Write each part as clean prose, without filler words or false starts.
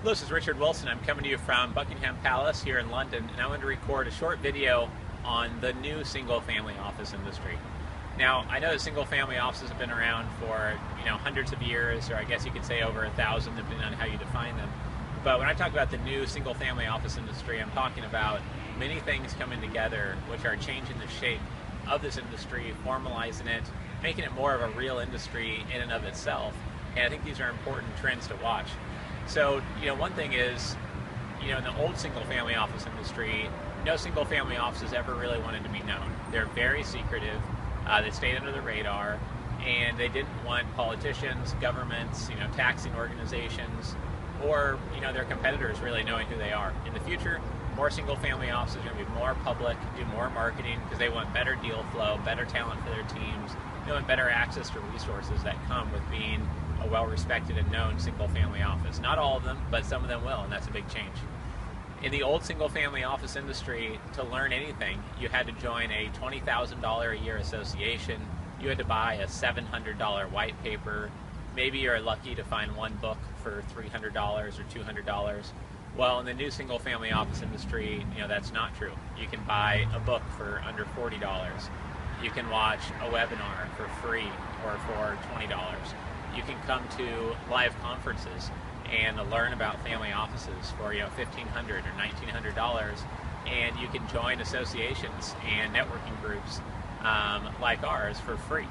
Hello, this is Richard Wilson. I'm coming to you from Buckingham Palace here in London, and I wanted to record a short video on the new single-family office industry. Now, I know that single-family offices have been around for hundreds of years, or I guess you could say over 1,000, depending on how you define them. But when I talk about the new single-family office industry, I'm talking about many things coming together which are changing the shape of this industry, formalizing it, making it more of a real industry in and of itself. And I think these are important trends to watch. So, one thing is, in the old single-family office industry, no single-family offices ever really wanted to be known. They're very secretive. They stayed under the radar, and they didn't want politicians, governments, taxing organizations, or their competitors really knowing who they are. In the future, more single-family offices are going to be more public, do more marketing because they want better deal flow, better talent for their teams, they want better access to resources that come with being a well-respected and known single-family office. Not all of them, but some of them will, and that's a big change. In the old single-family office industry, to learn anything, you had to join a $20,000 a year association. You had to buy a $700 white paper. Maybe you're lucky to find one book for $300 or $200. Well, in the new single-family office industry, that's not true. You can buy a book for under $40. You can watch a webinar for free or for $20. You can come to live conferences and learn about family offices for $1,500 or $1,900, and you can join associations and networking groups like ours for free.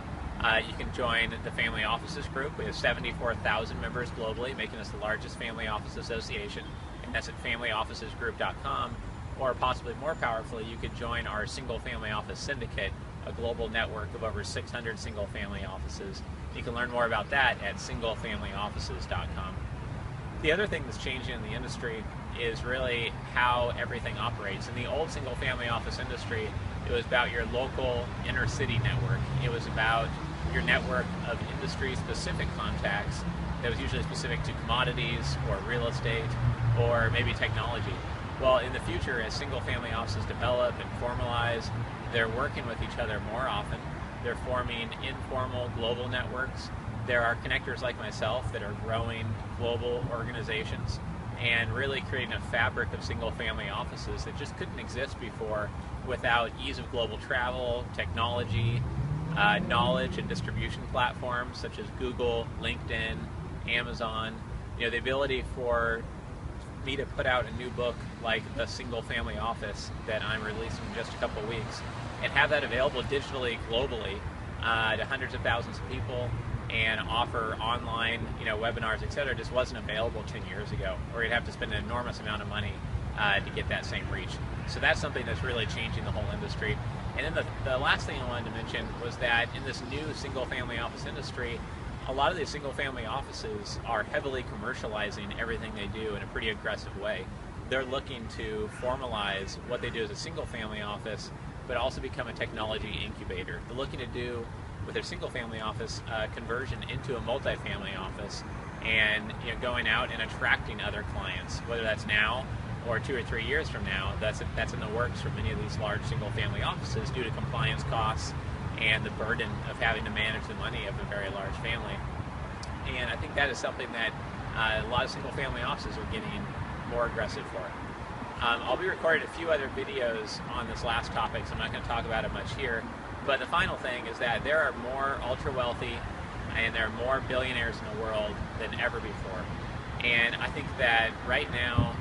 You can join the Family Offices Group. We have 74,000 members globally, making us the largest family office association, and that's at familyofficesgroup.com. Or possibly more powerfully, you could join our Single Family Office Syndicate, a global network of over 600 single-family offices. You can learn more about that at singlefamilyoffices.com. The other thing that's changing in the industry is really how everything operates. In the old single-family office industry, it was about your local inner-city network. It was about your network of industry-specific contacts that was usually specific to commodities or real estate or maybe technology. Well, in the future, as single-family offices develop and formalize, they're working with each other more often. They're forming informal global networks. There are connectors like myself that are growing global organizations and really creating a fabric of single-family offices that just couldn't exist before without ease of global travel, technology, knowledge and distribution platforms such as Google, LinkedIn, Amazon. The ability for me to put out a new book like The Single Family Office that I'm releasing in just a couple weeks and have that available digitally globally to hundreds of thousands of people and offer online webinars, etc., just wasn't available 10 years ago, or you'd have to spend an enormous amount of money to get that same reach. So that's something that's really changing the whole industry. And then the last thing I wanted to mention was that in this new single-family office industry, a lot of these single-family offices are heavily commercializing everything they do in a pretty aggressive way. They're looking to formalize what they do as a single-family office, but also become a technology incubator. They're looking to do, with their single-family office, conversion into a multifamily office and going out and attracting other clients, whether that's now or 2 or 3 years from now. That's in the works for many of these large single-family offices due to compliance costs and the burden of having to manage the money of a very large family. And I think that is something that a lot of single-family offices are getting more aggressive for. I'll be recording a few other videos on this last topic, so I'm not going to talk about it much here. But the final thing is that there are more ultra-wealthy and there are more billionaires in the world than ever before. And I think that right now,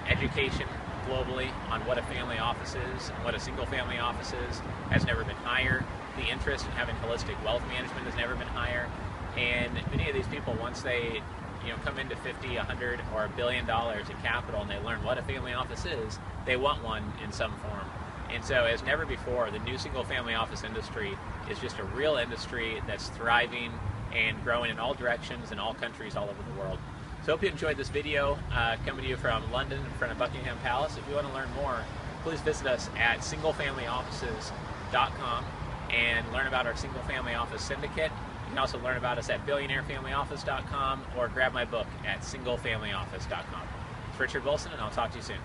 education globally on what a family office is and what a single-family office is has never been higher. The interest in having holistic wealth management has never been higher. And many of these people, once they come into 50, 100, or $1 billion in capital and they learn what a family office is, they want one in some form. And so, as never before, the new single-family office industry is just a real industry that's thriving and growing in all directions in all countries all over the world. So I hope you enjoyed this video coming to you from London in front of Buckingham Palace. If you want to learn more, please visit us at singlefamilyoffices.com and learn about our single-family office syndicate. You can also learn about us at billionairefamilyoffice.com or grab my book at singlefamilyoffice.com. It's Richard Wilson, and I'll talk to you soon.